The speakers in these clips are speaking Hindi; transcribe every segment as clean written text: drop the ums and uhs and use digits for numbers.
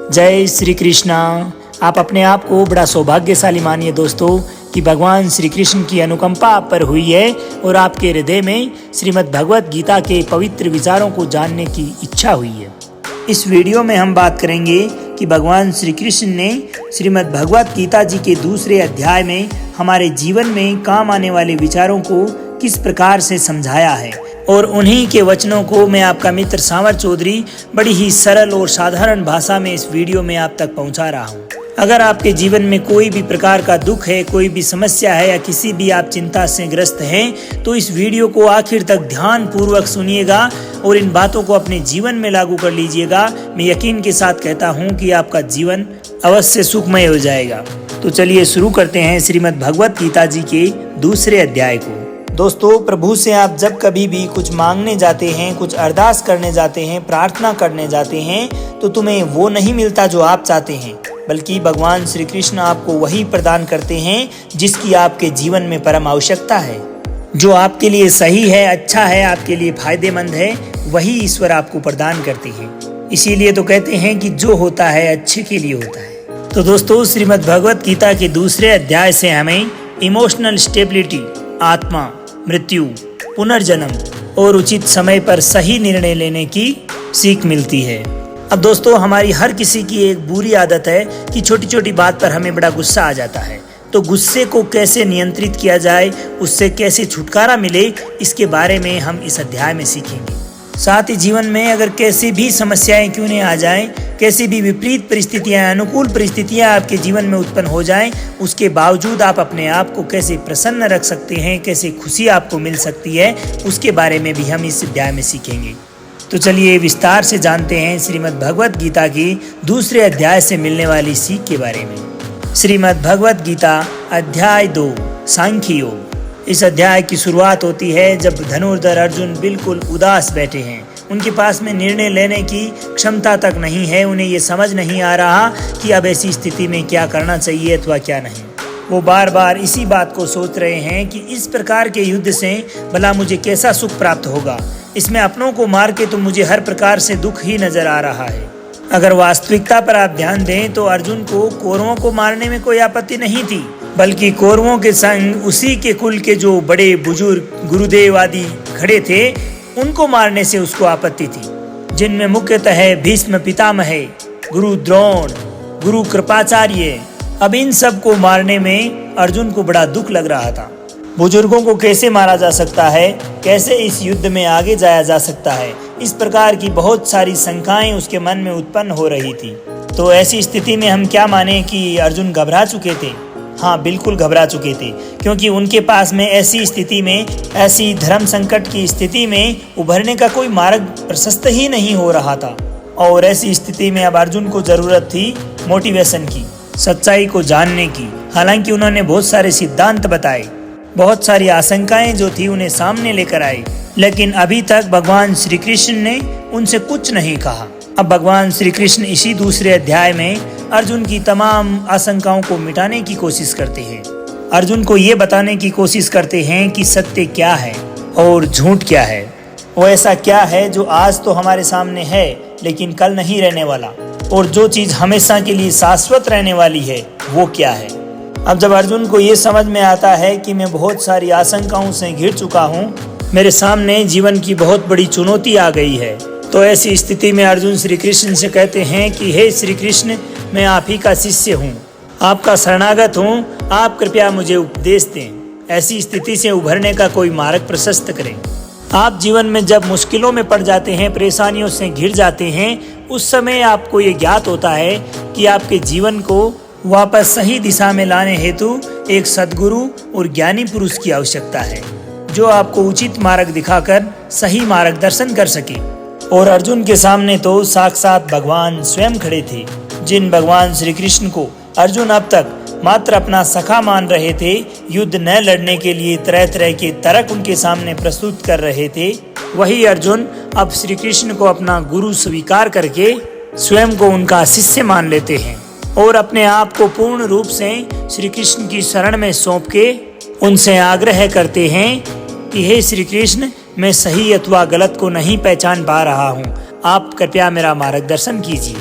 जय श्री कृष्णा। आप अपने आप को बड़ा सौभाग्यशाली मानिए दोस्तों कि भगवान श्री कृष्ण की अनुकंपा आप पर हुई है और आपके हृदय में श्रीमद् भगवत गीता के पवित्र विचारों को जानने की इच्छा हुई है। इस वीडियो में हम बात करेंगे कि भगवान श्री कृष्ण ने श्रीमद् भगवत गीता जी के दूसरे अध्याय में हमारे जीवन में काम आने वाले विचारों को किस प्रकार से समझाया है, और उन्हीं के वचनों को मैं आपका मित्र सांवर चौधरी बड़ी ही सरल और साधारण भाषा में इस वीडियो में आप तक पहुंचा रहा हूं। अगर आपके जीवन में कोई भी प्रकार का दुख है, कोई भी समस्या है या किसी भी आप चिंता से ग्रस्त हैं, तो इस वीडियो को आखिर तक ध्यान पूर्वक सुनिएगा और इन बातों को अपने जीवन में लागू कर लीजिएगा। मैं यकीन के साथ कहता हूँ कि आपका जीवन अवश्य सुखमय हो जाएगा। तो चलिए शुरू करते हैं श्रीमद् भगवत गीता जी के दूसरे अध्याय को। दोस्तों, प्रभु से आप जब कभी भी कुछ मांगने जाते हैं, कुछ अरदास करने जाते हैं, प्रार्थना करने जाते हैं, तो तुम्हें वो नहीं मिलता जो आप चाहते हैं, बल्कि भगवान श्री कृष्ण आपको वही प्रदान करते हैं जिसकी आपके जीवन में परम आवश्यकता है। जो आपके लिए सही है, अच्छा है, आपके लिए फायदेमंद है, वही ईश्वर आपको प्रदान करते हैं। इसीलिए तो कहते हैं कि जो होता है अच्छे के लिए होता है। तो दोस्तों, श्रीमद् भगवत गीता के दूसरे अध्याय से हमें इमोशनल स्टेबिलिटी, आत्मा, मृत्यु, पुनर्जन्म और उचित समय पर सही निर्णय लेने की सीख मिलती है। अब दोस्तों, हमारी हर किसी की एक बुरी आदत है कि छोटी छोटी बात पर हमें बड़ा गुस्सा आ जाता है। तो गुस्से को कैसे नियंत्रित किया जाए, उससे कैसे छुटकारा मिले, इसके बारे में हम इस अध्याय में सीखेंगे। साथ ही जीवन में अगर कैसी भी समस्याएं क्यों नहीं आ जाएं, कैसी भी विपरीत परिस्थितियां, अनुकूल परिस्थितियां आपके जीवन में उत्पन्न हो जाएं, उसके बावजूद आप अपने आप को कैसे प्रसन्न रख सकते हैं, कैसे खुशी आपको मिल सकती है, उसके बारे में भी हम इस अध्याय में सीखेंगे। तो चलिए विस्तार से जानते हैं श्रीमद् भगवत गीता की दूसरे अध्याय से मिलने वाली सीख के बारे में। श्रीमद् भगवत गीता अध्याय 2, सांख्य योग। इस अध्याय की शुरुआत होती है जब धनुर्धर अर्जुन बिल्कुल उदास बैठे हैं। उनके पास में निर्णय लेने की क्षमता तक नहीं है। उन्हें ये समझ नहीं आ रहा कि अब ऐसी स्थिति में क्या करना चाहिए अथवा क्या नहीं। वो बार बार इसी बात को सोच रहे हैं कि इस प्रकार के युद्ध से भला मुझे कैसा सुख प्राप्त होगा। इसमें अपनों को मार के तो मुझे हर प्रकार से दुख ही नजर आ रहा है। अगर वास्तविकता पर आप ध्यान दें तो अर्जुन को कौरवों को मारने में कोई आपत्ति नहीं थी, बल्कि कौरवों के संग उसी के कुल के जो बड़े बुजुर्ग गुरुदेव आदि खड़े थे, उनको मारने से उसको आपत्ति थी, जिनमें मुख्यतः भीष्म पितामह, गुरु द्रोण, गुरु कृपाचार्य। अब इन सब को मारने में अर्जुन को बड़ा दुख लग रहा था। बुजुर्गों को कैसे मारा जा सकता है, कैसे इस युद्ध में आगे जाया जा सकता है, इस प्रकार की बहुत सारी शंकाएं उसके मन में उत्पन्न हो रही थी। तो ऐसी स्थिति में हम क्या माने कि अर्जुन घबरा चुके थे। हाँ, बिल्कुल घबरा चुके थे, क्योंकि उनके पास में ऐसी स्थिति में, ऐसी धर्म संकट की स्थिति में उभरने का कोई मार्ग प्रशस्त ही नहीं हो रहा था। और ऐसी स्थिति में अब अर्जुन को जरूरत थी मोटिवेशन की, सच्चाई को जानने की। हालांकि उन्होंने बहुत सारे सिद्धांत बताए, बहुत सारी आशंकाएं जो थी उन्हें सामने लेकर आई, लेकिन अभी तक भगवान श्री कृष्ण ने उनसे कुछ नहीं कहा। अब भगवान श्री कृष्ण इसी दूसरे अध्याय में अर्जुन की तमाम आशंकाओं को मिटाने की कोशिश करते हैं। अर्जुन को ये बताने की कोशिश करते हैं कि सत्य क्या है और झूठ क्या है। वो ऐसा क्या है जो आज तो हमारे सामने है लेकिन कल नहीं रहने वाला, और जो चीज हमेशा के लिए शाश्वत रहने वाली है वो क्या है। अब जब अर्जुन को ये समझ में आता है कि मैं बहुत सारी आशंकाओं से घिर चुका हूँ, मेरे सामने जीवन की बहुत बड़ी चुनौती आ गई है, तो ऐसी स्थिति में अर्जुन श्री कृष्ण से कहते हैं कि हे श्री कृष्ण, मैं आप ही का शिष्य हूँ, आपका शरणागत हूँ, आप कृपया मुझे उपदेश दें। ऐसी स्थिति से उभरने का कोई मार्ग प्रशस्त करें। आप जीवन में जब मुश्किलों में पड़ जाते हैं, परेशानियों से घिर जाते हैं, उस समय आपको ये ज्ञात होता है कि आपके जीवन को वापस सही दिशा में लाने हेतु एक सद्गुरु और ज्ञानी पुरुष की आवश्यकता है, जो आपको उचित मार्ग दिखाकर सही मार्गदर्शन कर सके। और अर्जुन के सामने तो साक्षात भगवान स्वयं खड़े थे, जिन भगवान श्री कृष्ण को अर्जुन अब तक मात्र अपना सखा मान रहे थे, युद्ध न लड़ने के लिए तरह तरह के तर्क उनके सामने प्रस्तुत कर रहे थे। वही अर्जुन अब श्री कृष्ण को अपना गुरु स्वीकार करके स्वयं को उनका शिष्य मान लेते हैं और अपने आप को पूर्ण रूप से श्री कृष्ण की शरण में सौंप के उनसे आग्रह करते हैं कि हे श्री कृष्ण, मैं सही अथवा गलत को नहीं पहचान पा रहा हूँ, आप कृपया मेरा मार्गदर्शन कीजिए।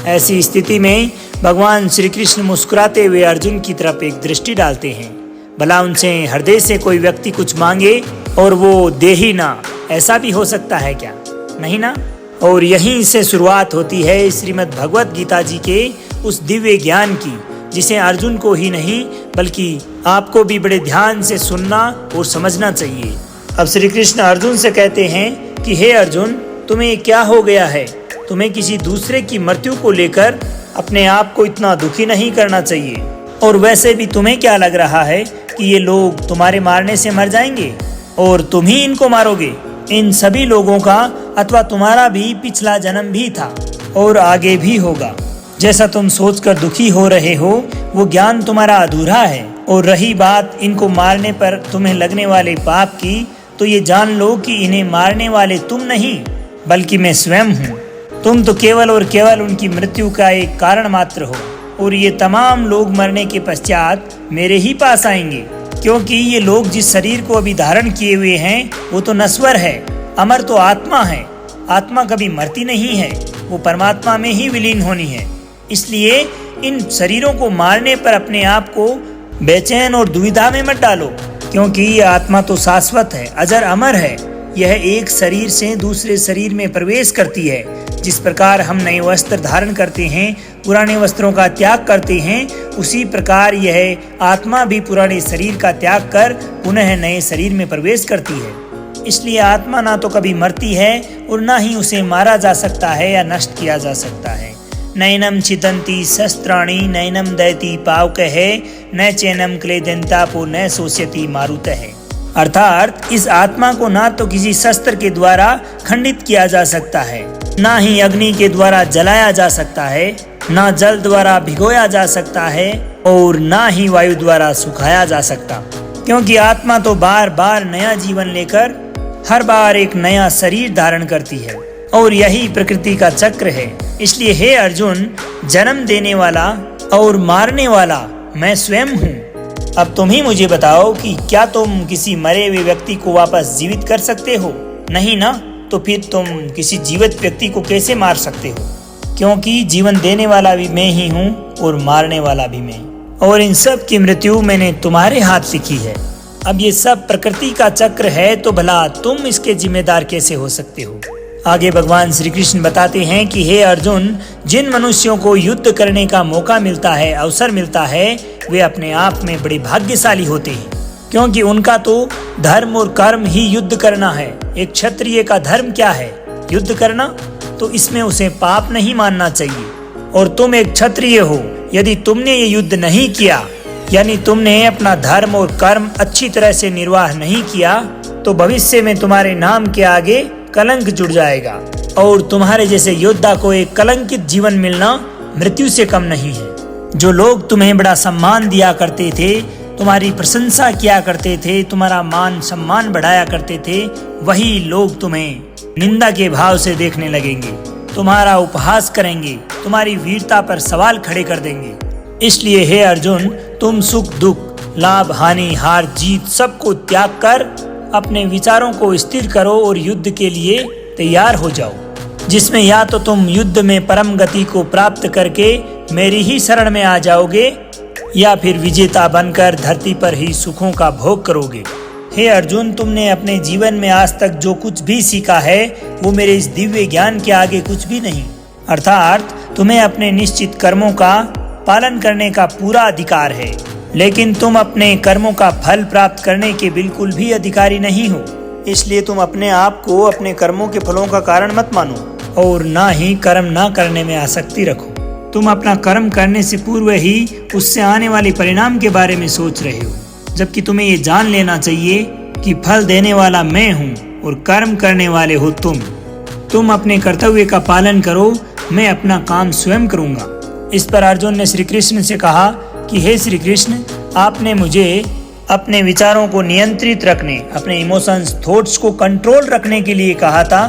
ऐसी स्थिति में भगवान श्री कृष्ण मुस्कुराते हुए अर्जुन की तरफ एक दृष्टि डालते हैं। भला उनसे हृदय से कोई व्यक्ति कुछ मांगे और वो दे ही ना, ऐसा भी हो सकता है क्या? नहीं ना। और यहीं से शुरुआत होती है श्रीमद् भगवत गीता जी के उस दिव्य ज्ञान की, जिसे अर्जुन को ही नहीं बल्कि आपको भी बड़े ध्यान से सुनना और समझना चाहिए। अब श्री कृष्ण अर्जुन से कहते हैं कि हे अर्जुन, तुम्हें क्या हो गया है? तुम्हें किसी दूसरे की मृत्यु को लेकर अपने आप को इतना दुखी नहीं करना चाहिए। और वैसे भी तुम्हें क्या लग रहा है कि ये लोग तुम्हारे मारने से मर जाएंगे और तुम ही इनको मारोगे? इन सभी लोगों का अथवा तुम्हारा भी पिछला जन्म भी था और आगे भी होगा। जैसा तुम सोचकर दुखी हो रहे हो वो ज्ञान तुम्हारा अधूरा है। और रही बात इनको मारने पर तुम्हें लगने वाले पाप की, तो ये जान लो कि इन्हें मारने वाले तुम नहीं बल्कि मैं स्वयं हूँ। तुम तो केवल और केवल उनकी मृत्यु का एक कारण मात्र हो और ये तमाम लोग मरने के पश्चात मेरे ही पास आएंगे, क्योंकि ये लोग जिस शरीर को अभी धारण किए हुए हैं वो तो नश्वर है, अमर तो आत्मा है। आत्मा कभी मरती नहीं है, वो परमात्मा में ही विलीन होनी है। इसलिए इन शरीरों को मारने पर अपने आप को बेचैन और दुविधा में मत डालो, क्योंकि ये आत्मा तो शाश्वत है, अजर अमर है। यह एक शरीर से दूसरे शरीर में प्रवेश करती है। जिस प्रकार हम नए वस्त्र धारण करते हैं, पुराने वस्त्रों का त्याग करते हैं, उसी प्रकार यह आत्मा भी पुराने शरीर का त्याग कर पुनः नए शरीर में प्रवेश करती है। इसलिए आत्मा ना तो कभी मरती है और ना ही उसे मारा जा सकता है या नष्ट किया जा सकता है। नैनम छिदन्ति शस्त्राणि नैनम दयति पावकः न चैनम क्लेदन्तापो न शोष्यति मारुतः। अर्थात इस आत्मा को ना तो किसी शस्त्र के द्वारा खंडित किया जा सकता है, ना ही अग्नि के द्वारा जलाया जा सकता है, ना जल द्वारा भिगोया जा सकता है और ना ही वायु द्वारा सुखाया जा सकता, क्योंकि आत्मा तो बार बार नया जीवन लेकर हर बार एक नया शरीर धारण करती है और यही प्रकृति का चक्र है। इसलिए हे अर्जुन, जन्म देने वाला और मारने वाला मैं स्वयं हूँ। अब तुम ही मुझे बताओ कि क्या तुम किसी मरे हुए व्यक्ति को वापस जीवित कर सकते हो? नहीं ना। तो फिर तुम किसी जीवित व्यक्ति को कैसे मार सकते हो? क्योंकि जीवन देने वाला भी मैं ही हूँ और मारने वाला भी मैं, और इन सब की मृत्यु मैंने तुम्हारे हाथ लिखी है। अब ये सब प्रकृति का चक्र है, तो भला तुम इसके जिम्मेदार कैसे हो सकते हो? आगे भगवान श्री कृष्ण बताते हैं कि हे अर्जुन, जिन मनुष्यों को युद्ध करने का मौका मिलता है, अवसर मिलता है, वे अपने आप में बड़े भाग्यशाली होते हैं, क्योंकि उनका तो धर्म और कर्म ही युद्ध करना है। एक क्षत्रिय का धर्म क्या है? युद्ध करना। तो इसमें उसे पाप नहीं मानना चाहिए। और तुम एक क्षत्रिय हो, यदि तुमने ये युद्ध नहीं किया, यानी तुमने अपना धर्म और कर्म अच्छी तरह से निर्वाह नहीं किया, तो भविष्य में तुम्हारे नाम के आगे कलंक जुड़ जाएगा और तुम्हारे जैसे योद्धा को एक कलंकित जीवन मिलना मृत्यु से कम नहीं है। जो लोग तुम्हें बड़ा सम्मान दिया करते थे, तुम्हारी प्रशंसा किया करते थे, तुम्हारा मान सम्मान बढ़ाया करते थे, वही लोग तुम्हें निंदा के भाव से देखने लगेंगे, तुम्हारा उपहास करेंगे, तुम्हारी वीरता पर सवाल खड़े कर देंगे। इसलिए हे अर्जुन, तुम सुख दुख, लाभ हानि, हार जीत सबको त्याग कर अपने विचारों को स्थिर करो और युद्ध के लिए तैयार हो जाओ, जिसमें या तो तुम युद्ध में परम गति को प्राप्त करके मेरी ही शरण में आ जाओगे, या फिर विजेता बनकर धरती पर ही सुखों का भोग करोगे। हे अर्जुन, तुमने अपने जीवन में आज तक जो कुछ भी सीखा है वो मेरे इस दिव्य ज्ञान के आगे कुछ भी नहीं। अर्थात तुम्हें अपने निश्चित कर्मों का पालन करने का पूरा अधिकार है, लेकिन तुम अपने कर्मों का फल प्राप्त करने के बिल्कुल भी अधिकारी नहीं हो। इसलिए तुम अपने आप को अपने कर्मों के फलों का कारण मत मानो और ना ही कर्म ना करने में आसक्ति रखो। तुम अपना कर्म करने से पूर्व ही उससे आने वाले परिणाम के बारे में सोच रहे हो, जबकि तुम्हें ये जान लेना चाहिए कि फल देने वाला मैं हूँ और कर्म करने वाले हो तुम। तुम अपने कर्तव्य का पालन करो, मैं अपना काम स्वयं करूँगा। इस पर अर्जुन ने श्री कृष्ण से कहा कि हे श्री कृष्ण, आपने मुझे अपने विचारों को नियंत्रित रखने, अपने इमोशंस, थॉट्स को कंट्रोल रखने के लिए कहा था,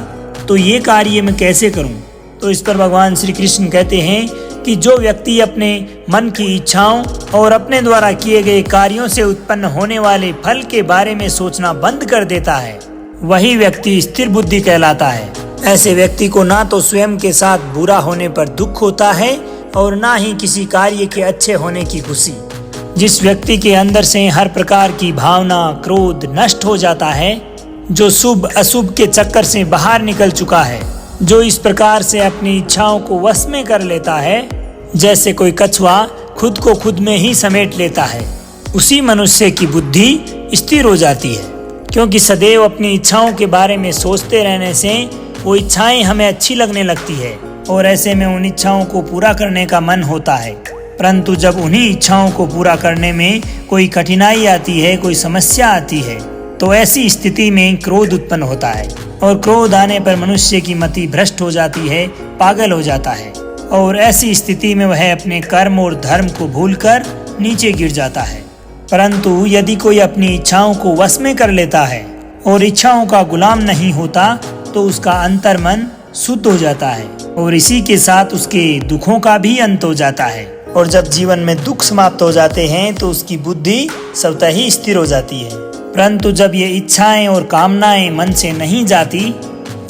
तो ये कार्य मैं कैसे करूं? तो इस पर भगवान श्री कृष्ण कहते हैं कि जो व्यक्ति अपने मन की इच्छाओं और अपने द्वारा किए गए कार्यों से उत्पन्न होने वाले फल के बारे में सोचना बंद कर देता है, वही व्यक्ति स्थिर बुद्धि कहलाता है। ऐसे व्यक्ति को ना तो स्वयं के साथ बुरा होने पर दुख होता है और ना ही किसी कार्य के अच्छे होने की खुशी। जिस व्यक्ति के अंदर से हर प्रकार की भावना, क्रोध नष्ट हो जाता है, जो शुभ अशुभ के चक्कर से बाहर निकल चुका है, जो इस प्रकार से अपनी इच्छाओं को वश में कर लेता है जैसे कोई कछुआ खुद को खुद में ही समेट लेता है, उसी मनुष्य की बुद्धि स्थिर हो जाती है। क्योंकि सदैव अपनी इच्छाओं के बारे में सोचते रहने से वो इच्छाएं हमें अच्छी लगने लगती है और ऐसे में उन इच्छाओं को पूरा करने का मन होता है। परंतु जब उन्हीं इच्छाओं को पूरा करने में कोई कठिनाई आती है, कोई समस्या आती है, तो ऐसी स्थिति में क्रोध उत्पन्न होता है और क्रोध आने पर मनुष्य की मति भ्रष्ट हो जाती है, पागल हो जाता है और ऐसी स्थिति में वह अपने कर्म और धर्म को भूलकर नीचे गिर जाता है। परंतु यदि कोई अपनी इच्छाओं को वश में कर लेता है और इच्छाओं का गुलाम नहीं होता, तो उसका अंतर्मन शुद्ध हो जाता है और इसी के साथ उसके दुखों का भी अंत हो जाता है। और जब जीवन में दुख समाप्त हो जाते हैं तो उसकी बुद्धि स्वतः ही स्थिर हो जाती है। परंतु जब ये इच्छाएं और कामनाएं मन से नहीं जाती,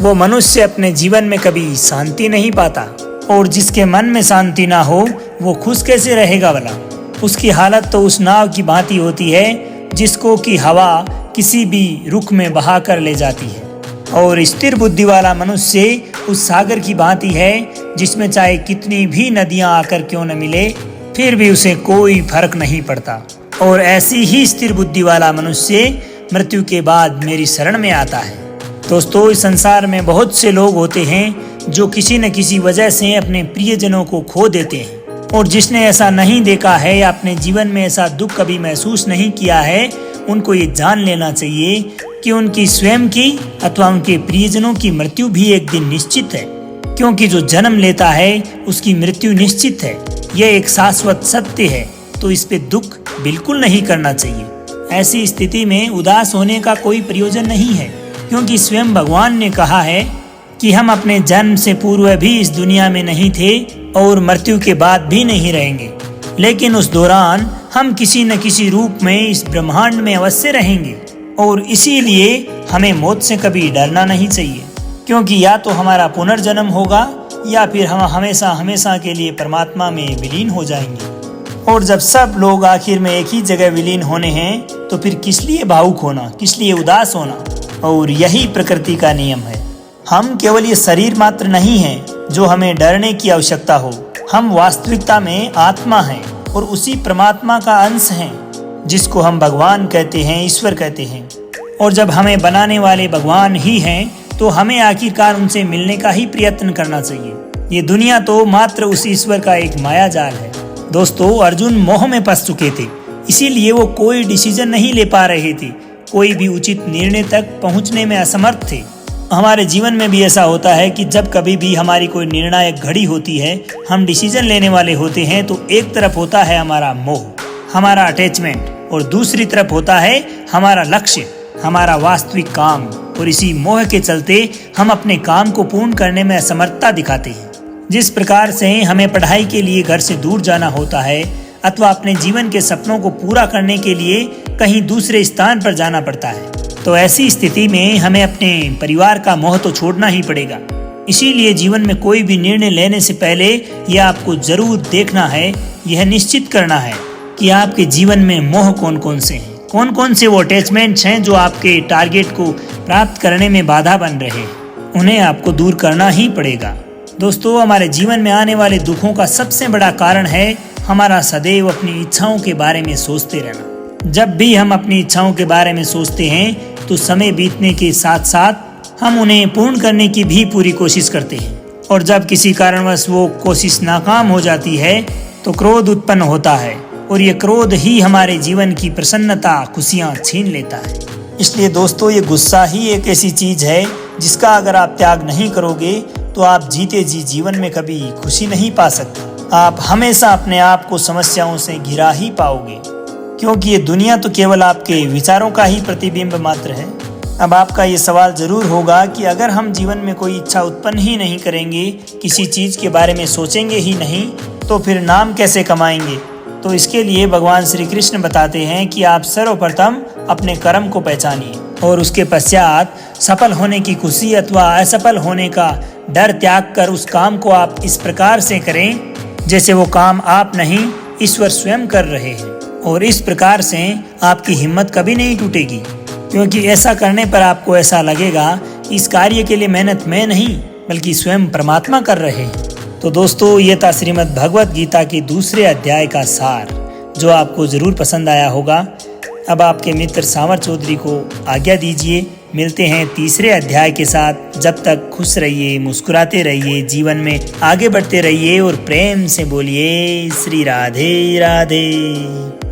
वो मनुष्य अपने जीवन में कभी शांति नहीं पाता। और जिसके मन में शांति ना हो वो खुश कैसे रहेगा भला? उसकी हालत तो उस नाव की भांति होती है जिसको कि हवा किसी भी रुख में बहा कर ले जाती है। और स्थिर बुद्धि वाला मनुष्य उस सागर की भांति है जिसमें चाहे कितनी भी नदियां आकर क्यों न मिले, फिर भी उसे कोई फर्क नहीं पड़ता। और ऐसी ही स्थिर बुद्धि वाला मनुष्य मृत्यु के बाद मेरी शरण में आता है। दोस्तों, इस संसार में बहुत से लोग होते हैं जो किसी न किसी वजह से अपने प्रियजनों को खो देते हैं। और जिसने ऐसा नहीं देखा है या अपने जीवन में ऐसा दुख कभी महसूस नहीं किया है, उनको ये जान लेना चाहिए कि उनकी स्वयं की अथवा उनके प्रियजनों की मृत्यु भी एक दिन निश्चित है। क्योंकि जो जन्म लेता है उसकी मृत्यु निश्चित है, यह एक शाश्वत सत्य है। तो इस पे दुख बिल्कुल नहीं करना चाहिए। ऐसी स्थिति में उदास होने का कोई प्रयोजन नहीं है, क्योंकि स्वयं भगवान ने कहा है कि हम अपने जन्म से पूर्व भी इस दुनिया में नहीं थे और मृत्यु के बाद भी नहीं रहेंगे, लेकिन उस दौरान हम किसी न किसी रूप में इस ब्रह्मांड में अवश्य रहेंगे। और इसीलिए हमें मौत से कभी डरना नहीं चाहिए, क्योंकि या तो हमारा पुनर्जन्म होगा या फिर हम हमेशा हमेशा के लिए परमात्मा में विलीन हो जाएंगे। और जब सब लोग आखिर में एक ही जगह विलीन होने हैं, तो फिर किस लिए भावुक होना, किस लिए उदास होना? और यही प्रकृति का नियम है। हम केवल ये शरीर मात्र नहीं हैं जो हमें डरने की आवश्यकता हो। हम वास्तविकता में आत्मा हैं और उसी परमात्मा का अंश हैं, जिसको हम भगवान कहते हैं, ईश्वर कहते हैं। और जब हमें बनाने वाले भगवान ही हैं, तो हमें आखिरकार उनसे मिलने का ही प्रयत्न करना चाहिए। ये दुनिया तो मात्र उस ईश्वर का एक माया जाल है। दोस्तों, अर्जुन मोह में फंस चुके थे, इसीलिए वो कोई डिसीजन नहीं ले पा रहे थे, कोई भी उचित निर्णय तक पहुंचने में असमर्थ थे। हमारे जीवन में भी ऐसा होता है कि जब कभी भी हमारी कोई निर्णायक घड़ी होती है, हम डिसीजन लेने वाले होते हैं, तो एक तरफ होता है हमारा मोह, हमारा अटैचमेंट, और दूसरी तरफ होता है हमारा लक्ष्य, हमारा वास्तविक काम। और इसी मोह के चलते हम अपने काम को पूर्ण करने में असमर्थता दिखाते हैं। जिस प्रकार से हमें पढ़ाई के लिए घर से दूर जाना होता है अथवा अपने जीवन के सपनों को पूरा करने के लिए कहीं दूसरे स्थान पर जाना पड़ता है, तो ऐसी स्थिति में हमें अपने परिवार का मोह तो छोड़ना ही पड़ेगा। इसीलिए जीवन में कोई भी निर्णय लेने से पहले यह आपको जरूर देखना है, यह निश्चित करना है कि आपके जीवन में मोह कौन कौन से हैं, कौन कौन से वो अटैचमेंट्स हैं जो आपके टारगेट को प्राप्त करने में बाधा बन रहे हैं। उन्हें आपको दूर करना ही पड़ेगा। दोस्तों, हमारे जीवन में आने वाले दुखों का सबसे बड़ा कारण है हमारा सदैव अपनी इच्छाओं के बारे में सोचते रहना। जब भी हम अपनी इच्छाओं के बारे में सोचते हैं तो समय बीतने के साथ साथ हम उन्हें पूर्ण करने की भी पूरी कोशिश करते हैं, और जब किसी कारणवश वो कोशिश नाकाम हो जाती है तो क्रोध उत्पन्न होता है, और ये क्रोध ही हमारे जीवन की प्रसन्नता, खुशियाँ छीन लेता है। इसलिए दोस्तों, ये गुस्सा ही एक ऐसी चीज है जिसका अगर आप त्याग नहीं करोगे तो आप जीते जी जीवन में कभी खुशी नहीं पा सकते। आप हमेशा अपने आप को समस्याओं से घिरा ही पाओगे, क्योंकि ये दुनिया तो केवल आपके विचारों का ही प्रतिबिंब मात्र है। अब आपका ये सवाल जरूर होगा कि अगर हम जीवन में कोई इच्छा उत्पन्न ही नहीं करेंगे, किसी चीज के बारे में सोचेंगे ही नहीं, तो फिर नाम कैसे कमाएंगे? तो इसके लिए भगवान श्री कृष्ण बताते हैं कि आप सर्वप्रथम अपने कर्म को पहचानिए और उसके पश्चात सफल होने की खुशी अथवा असफल होने का डर त्याग कर उस काम को आप इस प्रकार से करें जैसे वो काम आप नहीं, ईश्वर स्वयं कर रहे हैं। और इस प्रकार से आपकी हिम्मत कभी नहीं टूटेगी, क्योंकि ऐसा करने पर आपको ऐसा लगेगा कि इस कार्य के लिए मेहनत मैं नहीं बल्कि स्वयं परमात्मा कर रहे हैं। तो दोस्तों, ये था श्रीमद् भगवत गीता के दूसरे अध्याय का सार, जो आपको जरूर पसंद आया होगा। अब आपके मित्र सांवर चौधरी को आज्ञा दीजिए। मिलते हैं तीसरे अध्याय के साथ। जब तक खुश रहिए, मुस्कुराते रहिए, जीवन में आगे बढ़ते रहिए और प्रेम से बोलिए श्री राधे राधे।